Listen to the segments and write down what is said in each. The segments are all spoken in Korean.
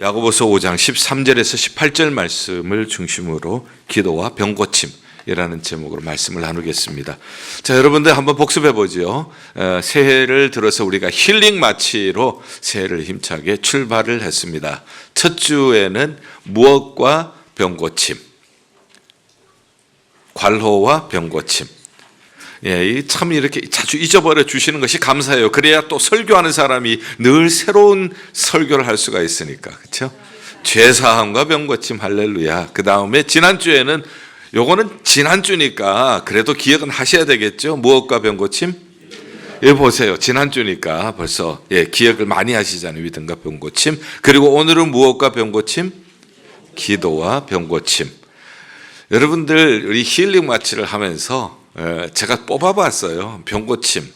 야고보서 5장 13절에서 18절 말씀을 중심으로 기도와 병고침이라는 제목으로 말씀을 나누겠습니다. 자, 여러분들 한번 복습해 보죠. 새해를 들어서 우리가 힐링 마치로 새해를 힘차게 출발을 했습니다. 첫 주에는 무엇과 병고침, 관호와 병고침. 예, 참 이렇게 자주 잊어버려 주시는 것이 감사해요. 그래야 또 설교하는 사람이 늘 새로운 설교를 할 수가 있으니까. 그렇죠? 죄사함과 병고침, 할렐루야. 그 다음에 지난주에는 요거는 지난주니까 그래도 기억은 하셔야 되겠죠. 무엇과 병고침? 예, 보세요. 지난주니까 벌써 기억을 많이 하시잖아요. 믿음과 병고침. 그리고 오늘은 무엇과 병고침? 기도와 병고침. 여러분들 우리 힐링 마취를 하면서 제가 뽑아봤어요. 병고침.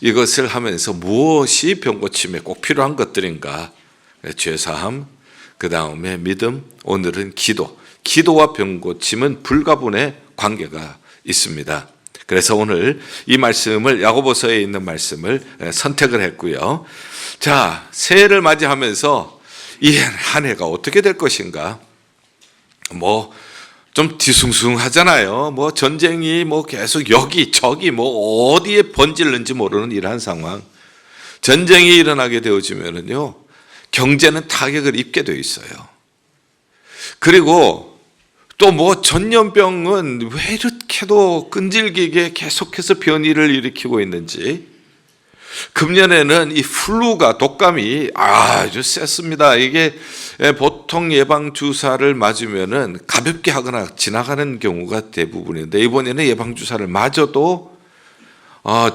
이것을 하면서 무엇이 병고침에 꼭 필요한 것들인가? 죄사함, 그 다음에 믿음, 오늘은 기도. 기도와 병고침은 불가분의 관계가 있습니다. 그래서 오늘 이 말씀을 야고보서에 있는 말씀을 선택을 했고요. 자, 새해를 맞이하면서 이 한 해가 어떻게 될 것인가? 좀 뒤숭숭하잖아요. 전쟁이 계속 여기 저기 어디에 번질는지 모르는 이러한 상황. 전쟁이 일어나게 되어지면은요, 경제는 타격을 입게 되어 있어요. 그리고 또 전염병은 왜 이렇게도 끈질기게 계속해서 변이를 일으키고 있는지. 금년에는 이 플루가 독감이 아주 셌습니다. 이게 보통 예방주사를 맞으면은 가볍게 하거나 지나가는 경우가 대부분인데 이번에는 예방주사를 맞아도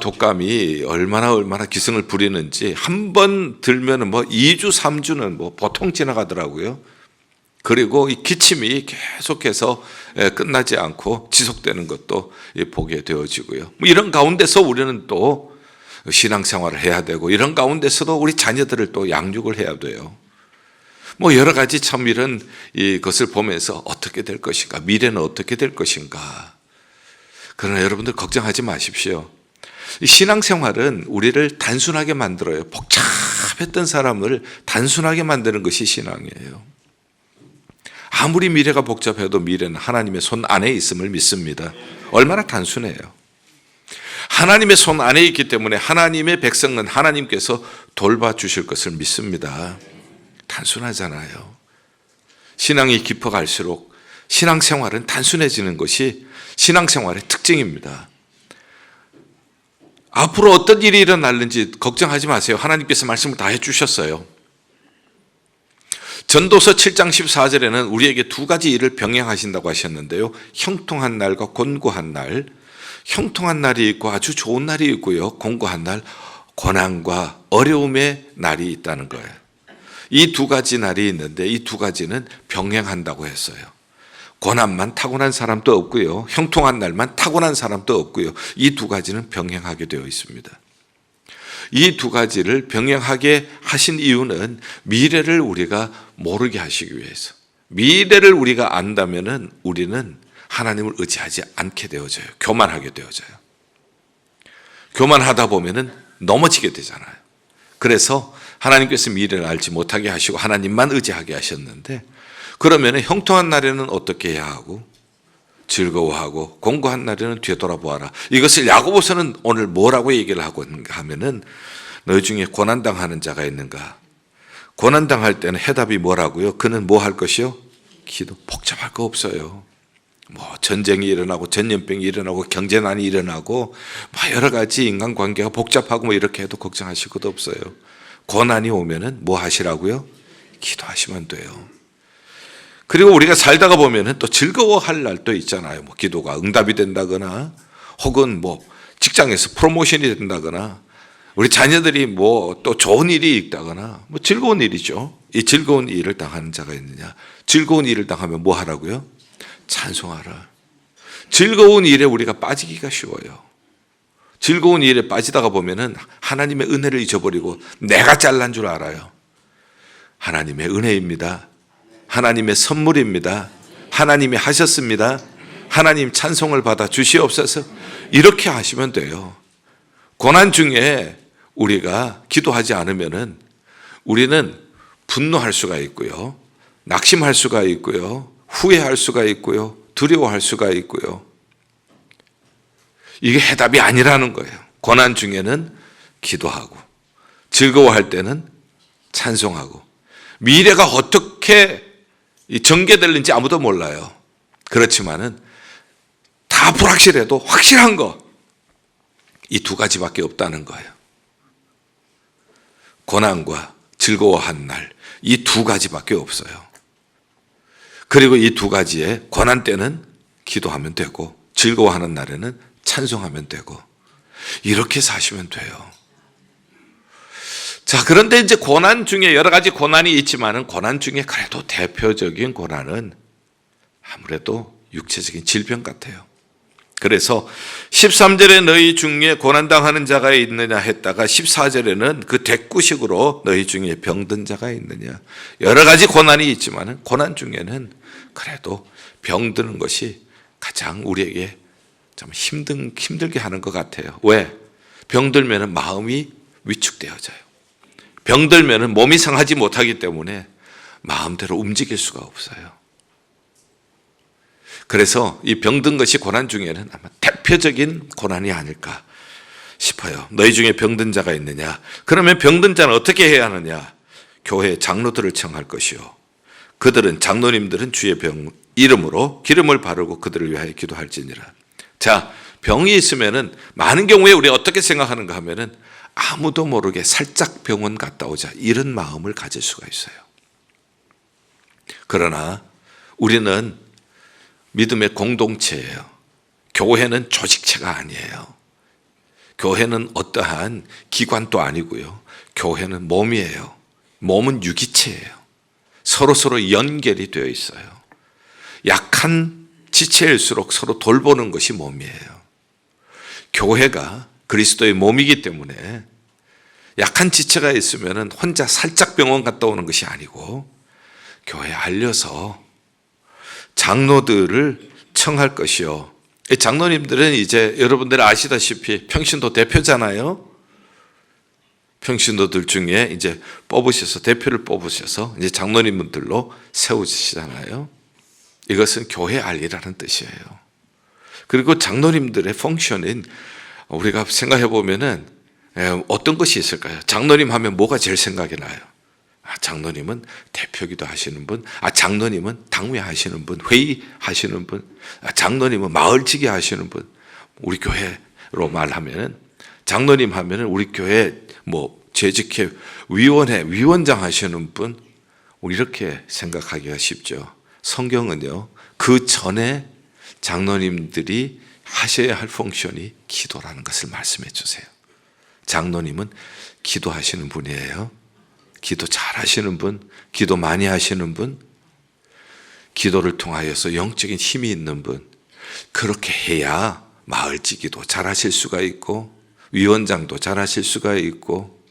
독감이 얼마나 기승을 부리는지 한 번 들면은 2주, 3주는 보통 지나가더라고요. 그리고 이 기침이 계속해서 끝나지 않고 지속되는 것도 보게 되어지고요. 이런 가운데서 우리는 또 신앙생활을 해야 되고 이런 가운데서도 우리 자녀들을 또 양육을 해야 돼요. 여러 가지 참 이런 이것을 보면서 어떻게 될 것인가, 미래는 어떻게 될 것인가. 그러나 여러분들 걱정하지 마십시오. 신앙생활은 우리를 단순하게 만들어요. 복잡했던 사람을 단순하게 만드는 것이 신앙이에요. 아무리 미래가 복잡해도 미래는 하나님의 손 안에 있음을 믿습니다. 얼마나 단순해요. 하나님의 손 안에 있기 때문에 하나님의 백성은 하나님께서 돌봐주실 것을 믿습니다. 단순하잖아요. 신앙이 깊어갈수록 신앙생활은 단순해지는 것이 신앙생활의 특징입니다. 앞으로 어떤 일이 일어날는지 걱정하지 마세요. 하나님께서 말씀을 다 해주셨어요. 전도서 7장 14절에는 우리에게 두 가지 일을 병행하신다고 하셨는데요. 형통한 날과 곤고한 날. 형통한 날이 있고 아주 좋은 날이 있고요. 곤고한 날, 고난과 어려움의 날이 있다는 거예요. 이 두 가지 날이 있는데 이 두 가지는 병행한다고 했어요. 고난만 타고난 사람도 없고요. 형통한 날만 타고난 사람도 없고요. 이 두 가지는 병행하게 되어 있습니다. 이 두 가지를 병행하게 하신 이유는 미래를 우리가 모르게 하시기 위해서. 미래를 우리가 안다면은 우리는 하나님을 의지하지 않게 되어져요. 교만하게 되어져요. 교만하다 보면은 넘어지게 되잖아요. 그래서 하나님께서 미래를 알지 못하게 하시고 하나님만 의지하게 하셨는데 그러면은 형통한 날에는 어떻게 해야 하고 즐거워하고 곤고한 날에는 되돌아보아라. 이것을 야고보서는 오늘 뭐라고 얘기를 하고 있는가 하면은 너희 중에 고난당하는 자가 있는가? 고난당할 때는 해답이 뭐라고요? 그는 뭐 할 것이요? 기도. 복잡할 거 없어요. 전쟁이 일어나고 전염병이 일어나고 경제난이 일어나고 여러 가지 인간관계가 복잡하고 이렇게 해도 걱정하실 것도 없어요. 고난이 오면은 뭐 하시라고요? 기도하시면 돼요. 그리고 우리가 살다가 보면은 또 즐거워할 날도 있잖아요. 기도가 응답이 된다거나 혹은 직장에서 프로모션이 된다거나 우리 자녀들이 또 좋은 일이 있다거나 즐거운 일이죠. 이 즐거운 일을 당하는 자가 있느냐? 즐거운 일을 당하면 뭐 하라고요? 찬송하라. 즐거운 일에 우리가 빠지기가 쉬워요. 즐거운 일에 빠지다가 보면은 하나님의 은혜를 잊어버리고 내가 잘난 줄 알아요. 하나님의 은혜입니다. 하나님의 선물입니다. 하나님이 하셨습니다. 하나님 찬송을 받아 주시옵소서. 이렇게 하시면 돼요. 고난 중에 우리가 기도하지 않으면은 우리는 분노할 수가 있고요. 낙심할 수가 있고요. 후회할 수가 있고요. 두려워할 수가 있고요. 이게 해답이 아니라는 거예요. 고난 중에는 기도하고, 즐거워할 때는 찬송하고, 미래가 어떻게 전개될는지 아무도 몰라요. 그렇지만은 다 불확실해도 확실한 거, 이 두 가지밖에 없다는 거예요. 고난과 즐거워한 날, 이 두 가지밖에 없어요. 그리고 이 두 가지에 고난 때는 기도하면 되고, 즐거워하는 날에는 찬송하면 되고, 이렇게 사시면 돼요. 자, 그런데 이제 고난 중에 여러 가지 고난이 있지만은 고난 중에 그래도 대표적인 고난은 아무래도 육체적인 질병 같아요. 그래서 13절에 너희 중에 고난당하는 자가 있느냐 했다가 14절에는 그 대꾸식으로 너희 중에 병든 자가 있느냐. 여러 가지 고난이 있지만은 고난 중에는 그래도 병드는 것이 가장 우리에게 좀 힘들게 하는 것 같아요. 왜? 병들면은 마음이 위축되어져요. 병들면은 몸이 상하지 못하기 때문에 마음대로 움직일 수가 없어요. 그래서 이 병든 것이 고난 중에는 아마 대표적인 고난이 아닐까 싶어요. 너희 중에 병든 자가 있느냐? 그러면 병든 자는 어떻게 해야 하느냐? 교회 장로들을 청할 것이요. 그들은 장로님들은 주의 이름으로 기름을 바르고 그들을 위하여 기도할지니라. 자, 병이 있으면은 많은 경우에 우리가 어떻게 생각하는가 하면은 아무도 모르게 살짝 병원 갔다 오자, 이런 마음을 가질 수가 있어요. 그러나 우리는 믿음의 공동체예요. 교회는 조직체가 아니에요. 교회는 어떠한 기관도 아니고요. 교회는 몸이에요. 몸은 유기체예요. 서로 연결이 되어 있어요. 약한 지체일수록 서로 돌보는 것이 몸이에요. 교회가 그리스도의 몸이기 때문에 약한 지체가 있으면 혼자 살짝 병원 갔다 오는 것이 아니고 교회에 알려서 장로들을 청할 것이요. 장로님들은 이제 여러분들 아시다시피 평신도 대표잖아요. 평신도들 중에 이제 뽑으셔서, 대표를 뽑으셔서 이제 장로님들로 세우시잖아요. 이것은 교회 알리라는 뜻이에요. 그리고 장로님들의 펑션은 우리가 생각해 보면은 어떤 것이 있을까요? 장로님 하면 뭐가 제일 생각이 나요? 장로님은 대표기도 하시는 분, 장로님은 당회 하시는 분, 회의 하시는 분, 장로님은 마을지기 하시는 분. 우리 교회로 말하면 장로님 하면은 우리 교회 재직회 위원회 위원장 하시는 분, 우리 이렇게 생각하기가 쉽죠. 성경은요, 그 전에 장로님들이 하셔야 할 펑션이 기도라는 것을 말씀해 주세요. 장로님은 기도하시는 분이에요. 기도 잘 하시는 분, 기도 많이 하시는 분, 기도를 통하여서 영적인 힘이 있는 분, 그렇게 해야 마을지기도 잘 하실 수가 있고, 위원장도 잘 하실 수가 있고,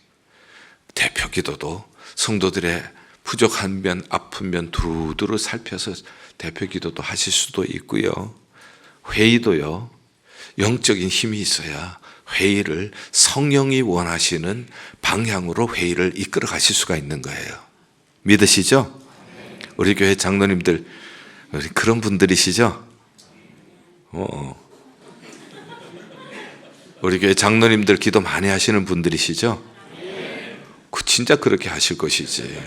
대표 기도도 성도들의 부족한 면, 아픈 면 두루두루 살펴서 대표 기도도 하실 수도 있고요. 회의도요, 영적인 힘이 있어야 회의를 성령이 원하시는 방향으로 회의를 이끌어 가실 수가 있는 거예요. 믿으시죠? 우리 교회 장로님들 그런 분들이시죠? 우리 교회 장로님들 기도 많이 하시는 분들이시죠? 진짜 그렇게 하실 것이지.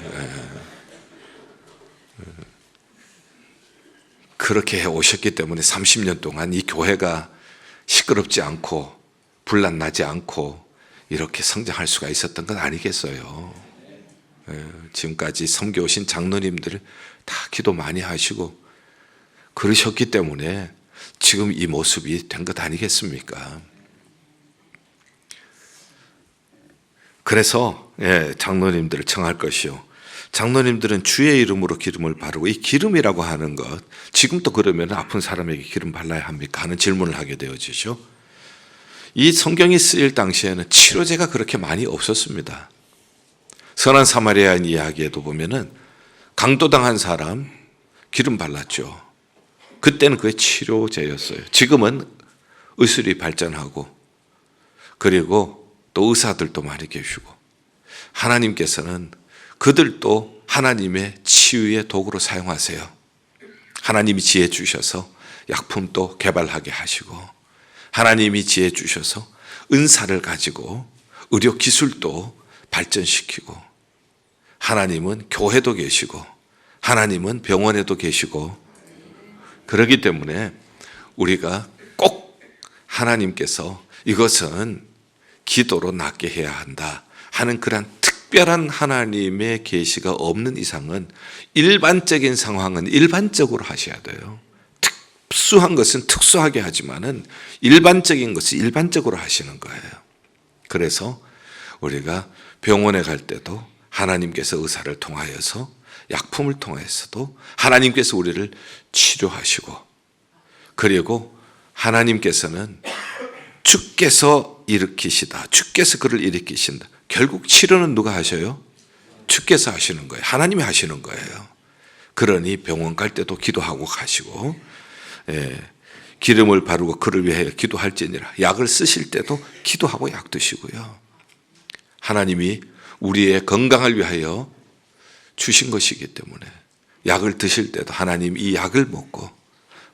그렇게 해 오셨기 때문에 30년 동안 이 교회가 시끄럽지 않고 분란 나지 않고 이렇게 성장할 수가 있었던 건 아니겠어요. 지금까지 섬겨오신 장로님들 다 기도 많이 하시고 그러셨기 때문에 지금 이 모습이 된 것 아니겠습니까? 그래서 장로님들을 청할 것이요. 장로님들은 주의 이름으로 기름을 바르고, 이 기름이라고 하는 것, 지금도 그러면 아픈 사람에게 기름 발라야 합니까? 하는 질문을 하게 되어지죠. 이 성경이 쓰일 당시에는 치료제가 그렇게 많이 없었습니다. 선한 사마리아인 이야기에도 보면은 강도당한 사람 기름 발랐죠. 그때는 그게 치료제였어요. 지금은 의술이 발전하고 그리고 또 의사들도 많이 계시고 하나님께서는 그들도 하나님의 치유의 도구로 사용하세요. 하나님이 지혜 주셔서 약품도 개발하게 하시고, 하나님이 지혜 주셔서 은사를 가지고 의료 기술도 발전시키고, 하나님은 교회도 계시고 하나님은 병원에도 계시고, 그렇기 때문에 우리가 꼭 하나님께서 이것은 기도로 낫게 해야 한다 하는 그런 특별한 하나님의 계시가 없는 이상은 일반적인 상황은 일반적으로 하셔야 돼요. 특수한 것은 특수하게 하지만은 일반적인 것은 일반적으로 하시는 거예요. 그래서 우리가 병원에 갈 때도 하나님께서 의사를 통하여서, 약품을 통해서도 하나님께서 우리를 치료하시고, 그리고 하나님께서는 주께서 일으키시다, 주께서 그를 일으키신다. 결국 치료는 누가 하셔요? 주께서 하시는 거예요. 하나님이 하시는 거예요. 그러니 병원 갈 때도 기도하고 가시고, 기름을 바르고 그를 위하여 기도할지니라. 약을 쓰실 때도 기도하고 약 드시고요. 하나님이 우리의 건강을 위하여 주신 것이기 때문에 약을 드실 때도 하나님 이 약을 먹고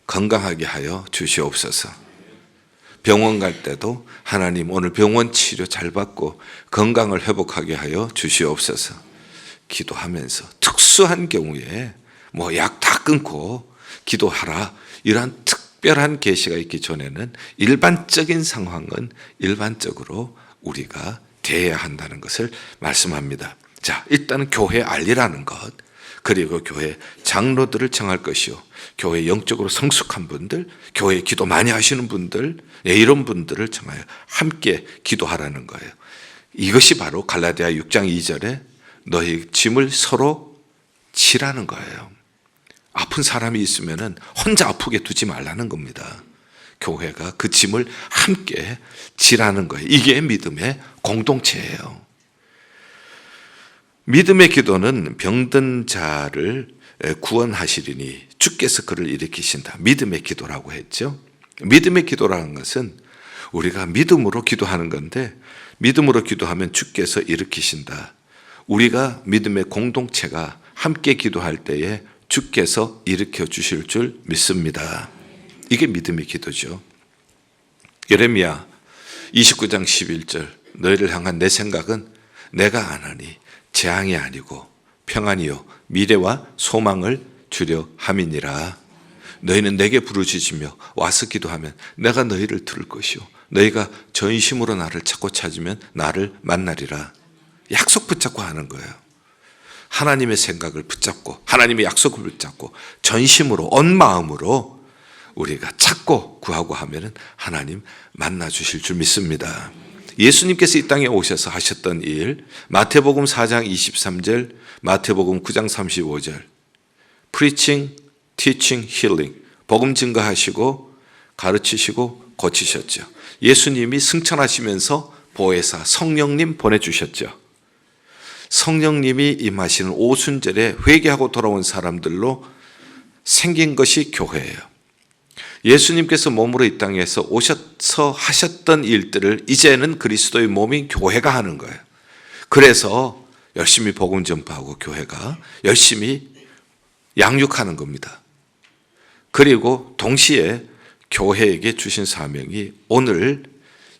건강하게 하여 주시옵소서. 병원 갈 때도 하나님 오늘 병원 치료 잘 받고 건강을 회복하게 하여 주시옵소서. 기도하면서 특수한 경우에 뭐 약 다 끊고 기도하라, 이러한 특별한 계시가 있기 전에는 일반적인 상황은 일반적으로 우리가 대해야 한다는 것을 말씀합니다. 자, 일단은 교회 알리라는 것, 그리고 교회 장로들을 정할 것이요, 교회 영적으로 성숙한 분들, 교회 기도 많이 하시는 분들, 이런 분들을 정하여 함께 기도하라는 거예요. 이것이 바로 갈라디아 6장 2절에 너희 짐을 서로 지라는 거예요. 아픈 사람이 있으면 혼자 아프게 두지 말라는 겁니다. 교회가 그 짐을 함께 지라는 거예요. 이게 믿음의 공동체예요. 믿음의 기도는 병든 자를 구원하시리니 주께서 그를 일으키신다. 믿음의 기도라고 했죠. 믿음의 기도라는 것은 우리가 믿음으로 기도하는 건데, 믿음으로 기도하면 주께서 일으키신다. 우리가 믿음의 공동체가 함께 기도할 때에 주께서 일으켜 주실 줄 믿습니다. 이게 믿음의 기도죠. 예레미야 29장 11절, 너희를 향한 내 생각은 내가 아나니 재앙이 아니고 평안이요 미래와 소망을 주려 함이니라. 너희는 내게 부르짖으며 와서 기도하면 내가 너희를 들을 것이요 너희가 전심으로 나를 찾고 찾으면 나를 만나리라. 약속 붙잡고 하는 거예요. 하나님의 생각을 붙잡고 하나님의 약속을 붙잡고 전심으로 온 마음으로 우리가 찾고 구하고 하면은 하나님 만나 주실 줄 믿습니다. 예수님께서 이 땅에 오셔서 하셨던 일, 마태복음 4장 23절, 마태복음 9장 35절, preaching, teaching, healing, 복음 증거하시고 가르치시고 고치셨죠. 예수님이 승천하시면서 보혜사 성령님 보내주셨죠. 성령님이 임하시는 오순절에 회개하고 돌아온 사람들로 생긴 것이 교회예요. 예수님께서 몸으로 이 땅에서 오셔서 하셨던 일들을 이제는 그리스도의 몸인 교회가 하는 거예요. 그래서 열심히 복음 전파하고 교회가 열심히 양육하는 겁니다. 그리고 동시에 교회에게 주신 사명이 오늘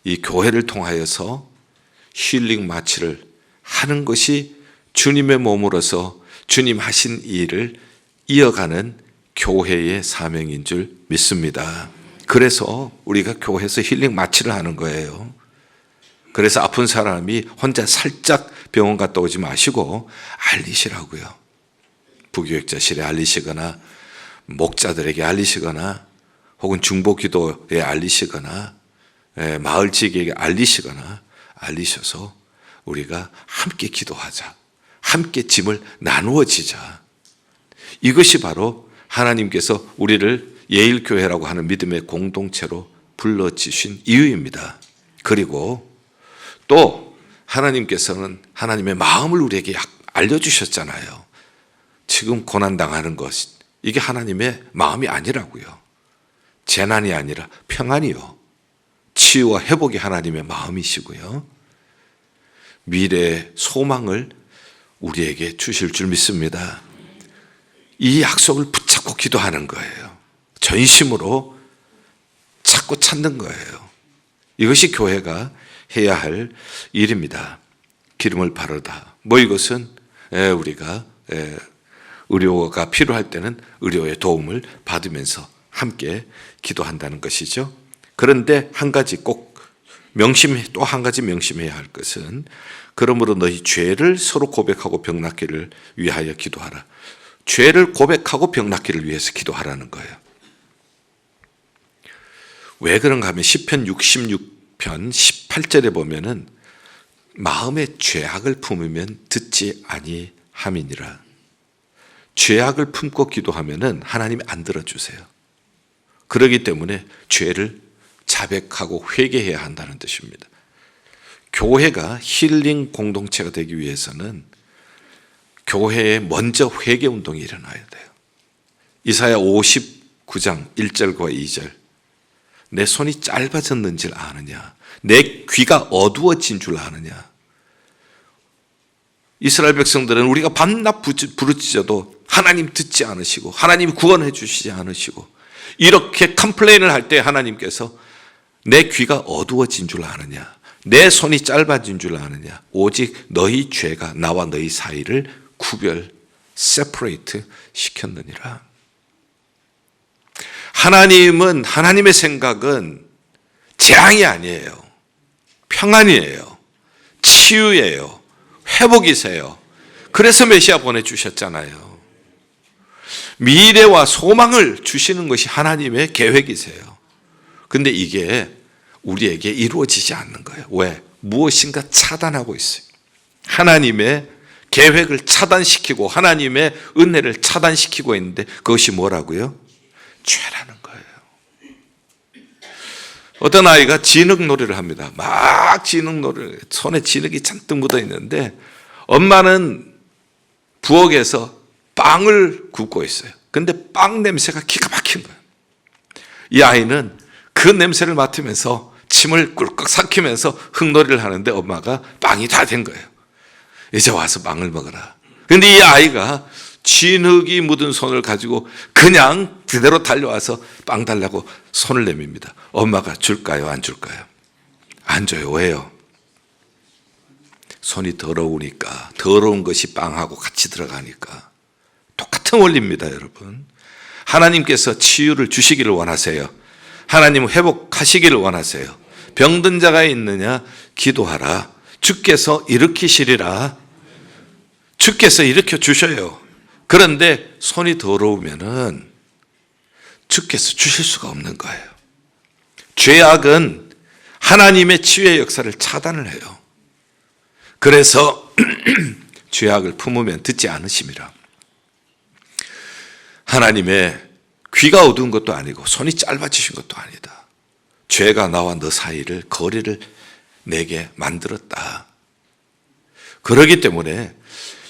이 교회를 통하여서 힐링 마취를 하는 것이 주님의 몸으로서 주님 하신 일을 이어가는 교회의 사명인 줄 믿습니다. 그래서 우리가 교회에서 힐링 마취를 하는 거예요. 그래서 아픈 사람이 혼자 살짝 병원 갔다 오지 마시고 알리시라고요. 부교육자실에 알리시거나 목자들에게 알리시거나 혹은 중보기도에 알리시거나 마을 지기에게 알리시거나 알리셔서 우리가 함께 기도하자, 함께 짐을 나누어 지자. 이것이 바로 하나님께서 우리를 예일교회라고 하는 믿음의 공동체로 불러주신 이유입니다. 그리고 또 하나님께서는 하나님의 마음을 우리에게 알려주셨잖아요. 지금 고난당하는 것, 이게 하나님의 마음이 아니라고요. 재난이 아니라 평안이요, 치유와 회복이 하나님의 마음이시고요. 미래의 소망을 우리에게 주실 줄 믿습니다. 이 약속을 붙잡고 기도하는 거예요. 전심으로 찾고 찾는 거예요. 이것이 교회가 해야 할 일입니다. 기름을 바르다. 이것은 우리가 의료가 필요할 때는 의료의 도움을 받으면서 함께 기도한다는 것이죠. 그런데 한 가지 꼭 또 한 가지 명심해야 할 것은 그러므로 너희 죄를 서로 고백하고 병 낫기를 위하여 기도하라. 죄를 고백하고 병 낫기를 위해서 기도하라는 거예요. 왜 그런가 하면 시편 66편 18절에 보면은 마음에 죄악을 품으면 듣지 아니함이니라. 죄악을 품고 기도하면은 하나님이 안 들어주세요. 그렇기 때문에 죄를 자백하고 회개해야 한다는 뜻입니다. 교회가 힐링 공동체가 되기 위해서는 교회에 먼저 회개 운동이 일어나야 돼요. 이사야 59장 1절과 2절. 내 손이 짧아졌는 줄 아느냐? 내 귀가 어두워진 줄 아느냐? 이스라엘 백성들은 우리가 밤낮 부르짖어도 하나님 듣지 않으시고 하나님 구원해 주시지 않으시고 이렇게 컴플레인을 할 때 하나님께서 내 귀가 어두워진 줄 아느냐? 내 손이 짧아진 줄 아느냐? 오직 너희 죄가 나와 너희 사이를 세퍼레이트 시켰느니라. 하나님의 생각은 재앙이 아니에요. 평안이에요. 치유예요. 회복이세요. 그래서 메시아 보내주셨잖아요. 미래와 소망을 주시는 것이 하나님의 계획이세요. 근데 이게 우리에게 이루어지지 않는 거예요. 왜? 무엇인가 차단하고 있어요. 하나님의 계획을 차단시키고 하나님의 은혜를 차단시키고 있는데 그것이 뭐라고요? 죄라는 거예요. 어떤 아이가 진흙놀이를 합니다. 막 진흙놀이를, 손에 진흙이 잔뜩 묻어 있는데 엄마는 부엌에서 빵을 굽고 있어요. 근데 빵 냄새가 기가 막힌 거예요. 이 아이는 그 냄새를 맡으면서 침을 꿀꺽 삭히면서 흙놀이를 하는데 엄마가 빵이 다 된 거예요. 이제 와서 빵을 먹어라. 근데 이 아이가 진흙이 묻은 손을 가지고 그냥 그대로 달려와서 빵 달라고 손을 내밉니다. 엄마가 줄까요? 안 줄까요? 안 줘요. 왜요? 손이 더러우니까, 더러운 것이 빵하고 같이 들어가니까. 똑같은 원리입니다, 여러분. 하나님께서 치유를 주시기를 원하세요. 하나님은 회복하시기를 원하세요. 병든 자가 있느냐? 기도하라. 주께서 일으키시리라. 주께서 일으켜 주셔요. 그런데 손이 더러우면은 주께서 주실 수가 없는 거예요. 죄악은 하나님의 치유의 역사를 차단을 해요. 그래서 죄악을 품으면 듣지 않으심이라. 하나님의 귀가 어두운 것도 아니고 손이 짧아지신 것도 아니다. 죄가 나와 너 사이를 거리를 내게 만들었다. 그렇기 때문에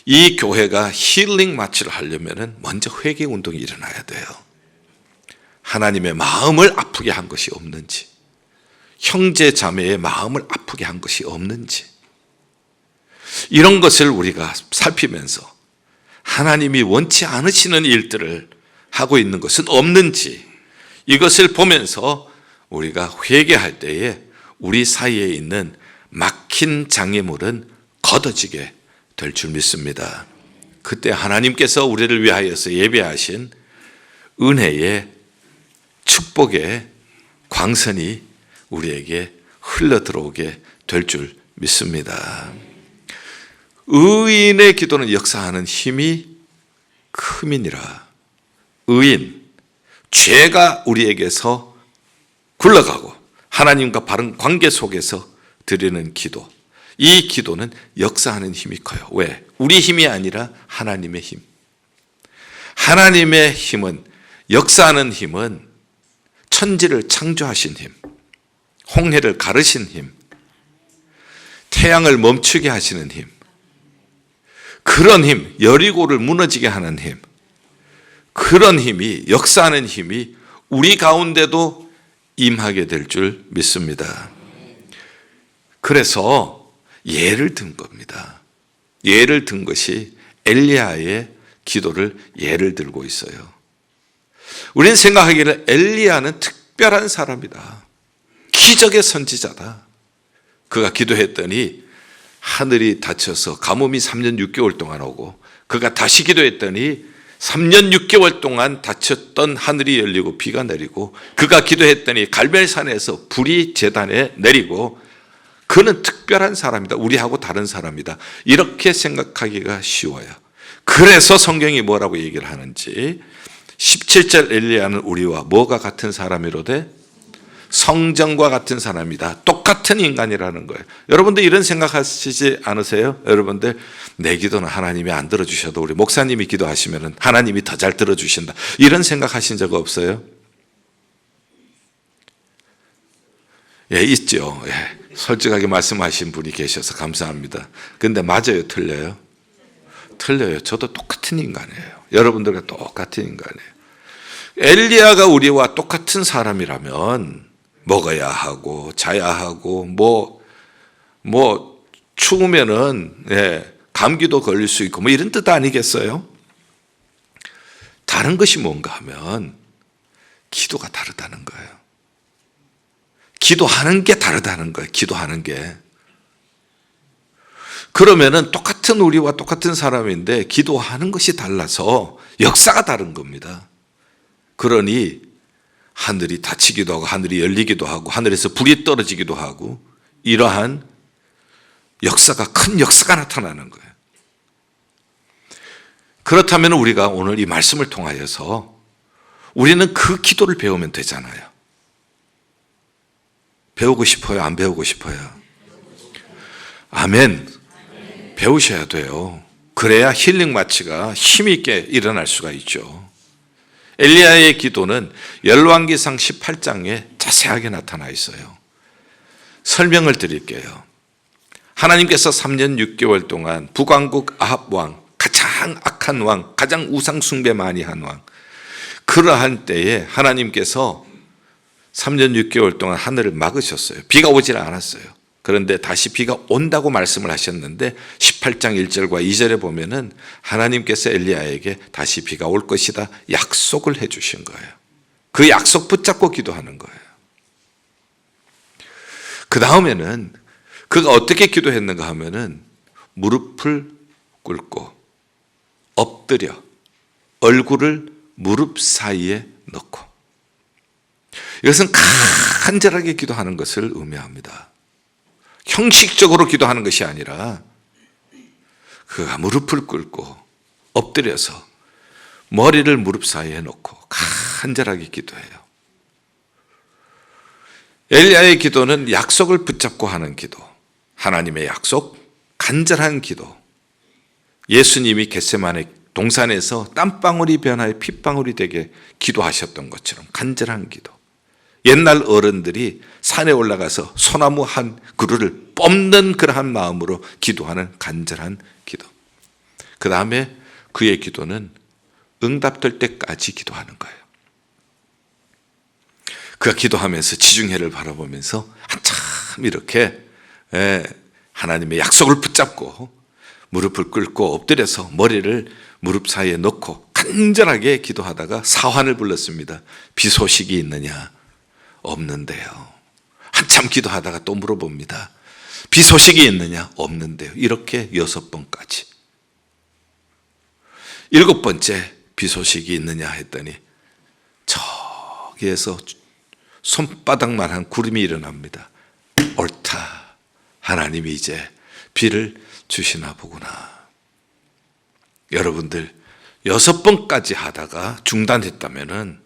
이 교회가 힐링 마취를 하려면 먼저 회개 운동이 일어나야 돼요. 하나님의 마음을 아프게 한 것이 없는지, 형제 자매의 마음을 아프게 한 것이 없는지, 이런 것을 우리가 살피면서 하나님이 원치 않으시는 일들을 하고 있는 것은 없는지, 이것을 보면서 우리가 회개할 때에 우리 사이에 있는 막힌 장애물은 걷어지게 될 줄 믿습니다. 그때 하나님께서 우리를 위하여서 예배하신 은혜의 축복의 광선이 우리에게 흘러 들어오게 될 줄 믿습니다. 의인의 기도는 역사하는 힘이 큼이니라. 의인, 죄가 우리에게서 굴러가고 하나님과 바른 관계 속에서 드리는 기도, 이 기도는 역사하는 힘이 커요. 왜? 우리 힘이 아니라 하나님의 힘. 하나님의 힘은, 역사하는 힘은 천지를 창조하신 힘, 홍해를 가르신 힘, 태양을 멈추게 하시는 힘, 그런 힘, 여리고를 무너지게 하는 힘, 그런 힘이, 역사하는 힘이 우리 가운데도 임하게 될 줄 믿습니다. 그래서 예를 든 겁니다. 예를 든 것이 엘리야의 기도를 예를 들고 있어요. 우리는 생각하기를 엘리야는 특별한 사람이다. 기적의 선지자다. 그가 기도했더니 하늘이 닫혀서 가뭄이 3년 6개월 동안 오고, 그가 다시 기도했더니 3년 6개월 동안 닫혔던 하늘이 열리고 비가 내리고, 그가 기도했더니 갈멜산에서 불이 제단에 내리고, 그는 특별한 사람이다. 우리하고 다른 사람이다. 이렇게 생각하기가 쉬워요. 그래서 성경이 뭐라고 얘기를 하는지 17절 엘리야는 우리와 뭐가 같은 사람이로되 성전과 같은 사람이다. 똑같은 인간이라는 거예요. 여러분들 이런 생각하시지 않으세요? 여러분들 내 기도는 하나님이 안 들어주셔도 우리 목사님이 기도하시면 하나님이 더 잘 들어주신다. 이런 생각하신 적 없어요? 예, 있죠. 예, 솔직하게 말씀하신 분이 계셔서 감사합니다. 근데 맞아요? 틀려요? 틀려요. 저도 똑같은 인간이에요. 여러분들과 똑같은 인간이에요. 엘리야가 우리와 똑같은 사람이라면 먹어야 하고 자야 하고 추우면은 감기도 걸릴 수 있고 이런 뜻 아니겠어요? 다른 것이 뭔가 하면 기도가 다르다는 거예요. 기도하는 게 다르다는 거예요. 기도하는 게. 그러면은 똑같은 우리와 똑같은 사람인데 기도하는 것이 달라서 역사가 다른 겁니다. 그러니 하늘이 닫히기도 하고 하늘이 열리기도 하고 하늘에서 불이 떨어지기도 하고 이러한 역사가, 큰 역사가 나타나는 거예요. 그렇다면 우리가 오늘 이 말씀을 통하여서 우리는 그 기도를 배우면 되잖아요. 배우고 싶어요? 안 배우고 싶어요? 아멘. 배우셔야 돼요. 그래야 힐링 마취가 힘있게 일어날 수가 있죠. 엘리야의 기도는 열왕기상 18장에 자세하게 나타나 있어요. 설명을 드릴게요. 하나님께서 3년 6개월 동안 북왕국 아합 왕, 가장 악한 왕, 가장 우상 숭배 많이 한 왕, 그러한 때에 하나님께서 3년 6개월 동안 하늘을 막으셨어요. 비가 오질 않았어요. 그런데 다시 비가 온다고 말씀을 하셨는데 18장 1절과 2절에 보면은 하나님께서 엘리야에게 다시 비가 올 것이다 약속을 해 주신 거예요. 그 약속 붙잡고 기도하는 거예요. 그 다음에는 그가 어떻게 기도했는가 하면은 무릎을 꿇고 엎드려 얼굴을 무릎 사이에 넣고, 이것은 간절하게 기도하는 것을 의미합니다. 형식적으로 기도하는 것이 아니라 그가 무릎을 꿇고 엎드려서 머리를 무릎 사이에 놓고 간절하게 기도해요. 엘리야의 기도는 약속을 붙잡고 하는 기도, 하나님의 약속, 간절한 기도. 예수님이 겟세마네 동산에서 땀방울이 변하여 핏방울이 되게 기도하셨던 것처럼 간절한 기도. 옛날 어른들이 산에 올라가서 소나무 한 그루를 뽑는 그러한 마음으로 기도하는 간절한 기도. 그 다음에 그의 기도는 응답될 때까지 기도하는 거예요. 그가 기도하면서 지중해를 바라보면서 한참 이렇게 하나님의 약속을 붙잡고 무릎을 꿇고 엎드려서 머리를 무릎 사이에 넣고 간절하게 기도하다가 사환을 불렀습니다. 비 소식이 있느냐? 없는데요. 한참 기도하다가 또 물어봅니다. 비 소식이 있느냐? 없는데요. 이렇게 6번까지. 7번째 비 소식이 있느냐 했더니 저기에서 손바닥만한 구름이 일어납니다. 옳다. 하나님이 이제 비를 주시나 보구나. 여러분들 6번까지 하다가 중단했다면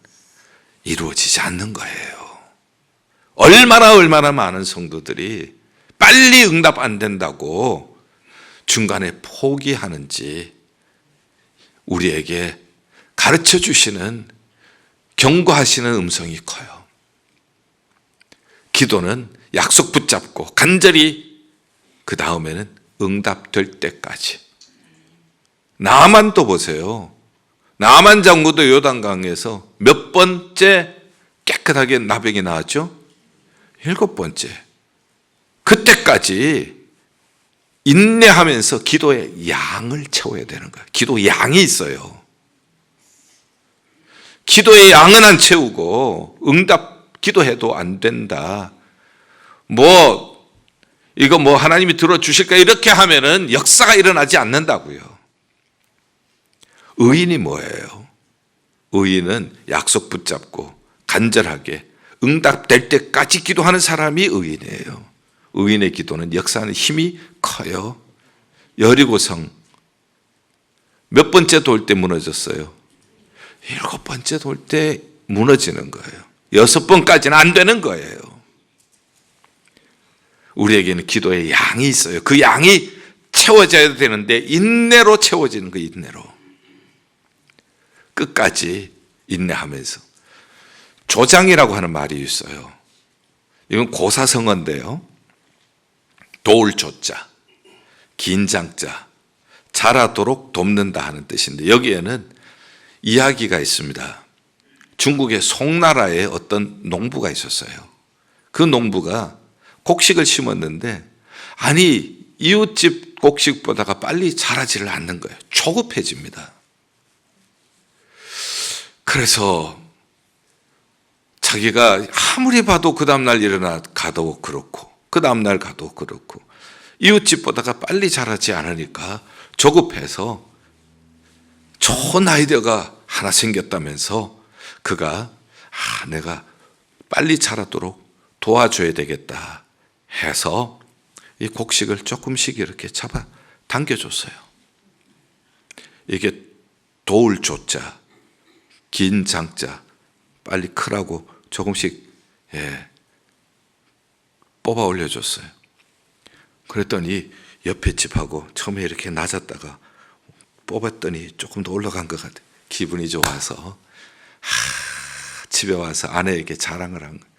이루어지지 않는 거예요. 얼마나 많은 성도들이 빨리 응답 안 된다고 중간에 포기하는지 우리에게 가르쳐 주시는, 경고하시는 음성이 커요. 기도는 약속 붙잡고 간절히, 그 다음에는 응답될 때까지. 나만도 보세요. 나만 장군도 요단강에서 몇 번째 깨끗하게 나병이 나왔죠? 7번째. 그때까지 인내하면서 기도의 양을 채워야 되는 거예요. 기도 양이 있어요. 기도의 양은 안 채우고 응답 기도해도 안 된다. 이거 하나님이 들어주실까? 이렇게 하면은 역사가 일어나지 않는다고요. 의인이 뭐예요? 의인은 약속 붙잡고 간절하게 응답될 때까지 기도하는 사람이 의인이에요. 의인의 기도는 역사하는 힘이 커요. 여리고성 몇 번째 돌 때 무너졌어요? 7번째 돌 때 무너지는 거예요. 6번까지는 안 되는 거예요. 우리에게는 기도의 양이 있어요. 그 양이 채워져야 되는데 인내로 채워지는 거예요. 인내로. 끝까지 인내하면서. 조장이라고 하는 말이 있어요. 이건 고사성어인데요. 도울 조자, 긴장자, 자라도록 돕는다 하는 뜻인데 여기에는 이야기가 있습니다. 중국의 송나라에 어떤 농부가 있었어요. 그 농부가 곡식을 심었는데 이웃집 곡식보다가 빨리 자라지를 않는 거예요. 조급해집니다. 그래서 자기가 아무리 봐도 그 다음날 가도 그렇고 그 다음날 가도 그렇고 이웃집보다가 빨리 자라지 않으니까 조급해서 좋은 아이디어가 하나 생겼다면서 그가 내가 빨리 자라도록 도와줘야 되겠다 해서 이 곡식을 조금씩 이렇게 잡아 당겨줬어요. 이게 도울 조자, 긴 장자, 빨리 크라고 조금씩 뽑아 올려줬어요. 그랬더니 옆에 집하고 처음에 이렇게 낮았다가 뽑았더니 조금 더 올라간 것 같아요. 기분이 좋아서 집에 와서 아내에게 자랑을 한 거예요.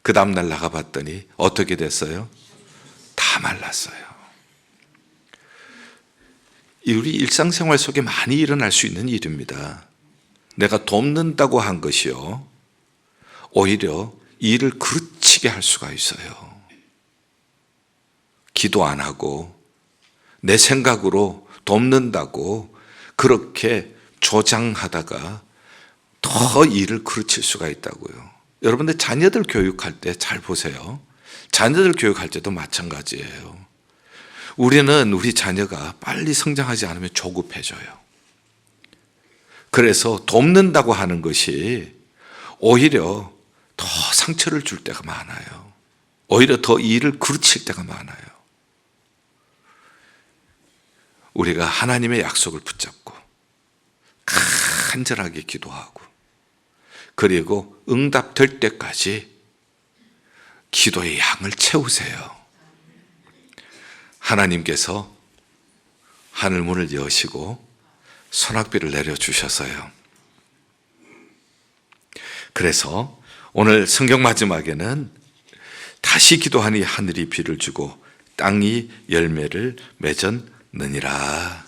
그 다음날 나가봤더니 어떻게 됐어요? 다 말랐어요. 우리 일상생활 속에 많이 일어날 수 있는 일입니다. 내가 돕는다고 한 것이요, 오히려 일을 그르치게 할 수가 있어요. 기도 안 하고 내 생각으로 돕는다고 그렇게 조장하다가 더 일을 그르칠 수가 있다고요. 여러분들 자녀들 교육할 때 잘 보세요. 자녀들 교육할 때도 마찬가지예요. 우리는 우리 자녀가 빨리 성장하지 않으면 조급해져요. 그래서 돕는다고 하는 것이 오히려 더 상처를 줄 때가 많아요. 오히려 더 일을 그르칠 때가 많아요. 우리가 하나님의 약속을 붙잡고 간절하게 기도하고 그리고 응답될 때까지 기도의 양을 채우세요. 하나님께서 하늘문을 여시고 소낙비를 내려주셔서요. 그래서 오늘 성경 마지막에는 다시 기도하니 하늘이 비를 주고 땅이 열매를 맺었느니라.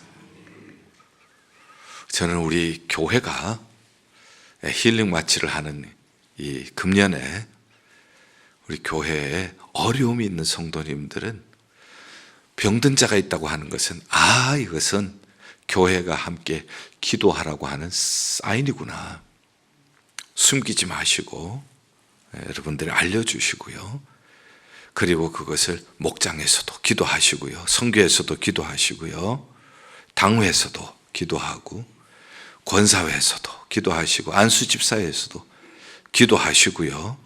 저는 우리 교회가 힐링 마취를 하는 이 금년에 우리 교회에 어려움이 있는 성도님들은 병든 자가 있다고 하는 것은 이것은 교회가 함께 기도하라고 하는 사인이구나. 숨기지 마시고 여러분들이 알려주시고요. 그리고 그것을 목장에서도 기도하시고요. 선교에서도 기도하시고요. 당회에서도 기도하고 권사회에서도 기도하시고 안수집사회에서도 기도하시고요.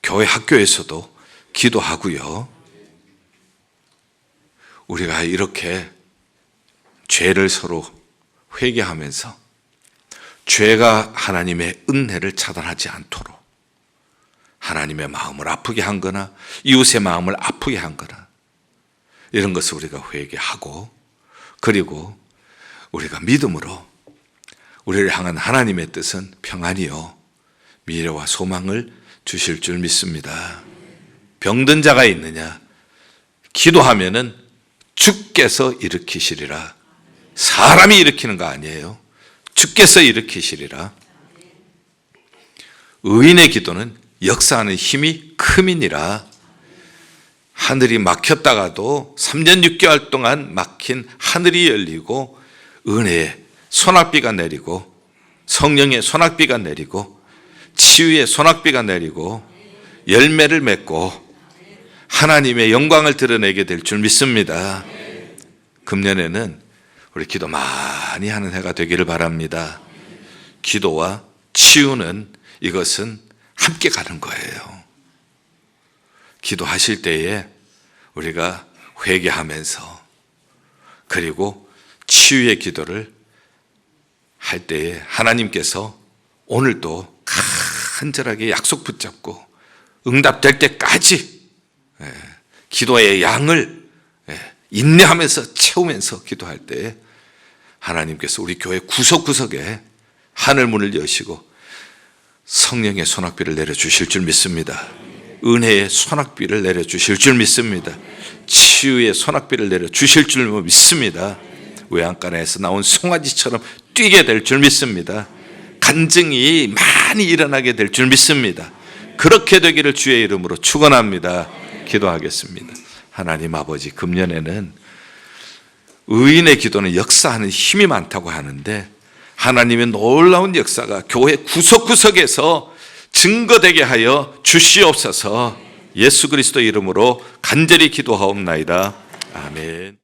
교회 학교에서도 기도하고요. 우리가 이렇게 죄를 서로 회개하면서 죄가 하나님의 은혜를 차단하지 않도록 하나님의 마음을 아프게 한 거나 이웃의 마음을 아프게 한 거나 이런 것을 우리가 회개하고 그리고 우리가 믿음으로 우리를 향한 하나님의 뜻은 평안이요 미래와 소망을 주실 줄 믿습니다. 병든 자가 있느냐? 기도하면은 주께서 일으키시리라. 사람이 일으키는 거 아니에요. 주께서 일으키시리라. 의인의 기도는 역사하는 힘이 큼이니라. 하늘이 막혔다가도 3년 6개월 동안 막힌 하늘이 열리고 은혜의 소낙비가 내리고 성령의 소낙비가 내리고 치유의 소낙비가 내리고 열매를 맺고 하나님의 영광을 드러내게 될 줄 믿습니다. 금년에는 우리 기도 많이 하는 해가 되기를 바랍니다. 기도와 치유는 이것은 함께 가는 거예요. 기도하실 때에 우리가 회개하면서 그리고 치유의 기도를 할 때에 하나님께서 오늘도 간절하게 약속 붙잡고 응답될 때까지 기도의 양을 인내하면서 채우면서 기도할 때에 하나님께서 우리 교회 구석구석에 하늘문을 여시고 성령의 소낙비를 내려주실 줄 믿습니다. 은혜의 소낙비를 내려주실 줄 믿습니다. 치유의 소낙비를 내려주실 줄 믿습니다. 외양간에서 나온 송아지처럼 뛰게 될 줄 믿습니다. 간증이 많이 일어나게 될 줄 믿습니다. 그렇게 되기를 주의 이름으로 축원합니다. 기도하겠습니다. 하나님 아버지, 금년에는 의인의 기도는 역사하는 힘이 많다고 하는데 하나님의 놀라운 역사가 교회 구석구석에서 증거되게 하여 주시옵소서. 예수 그리스도 이름으로 간절히 기도하옵나이다. 아멘.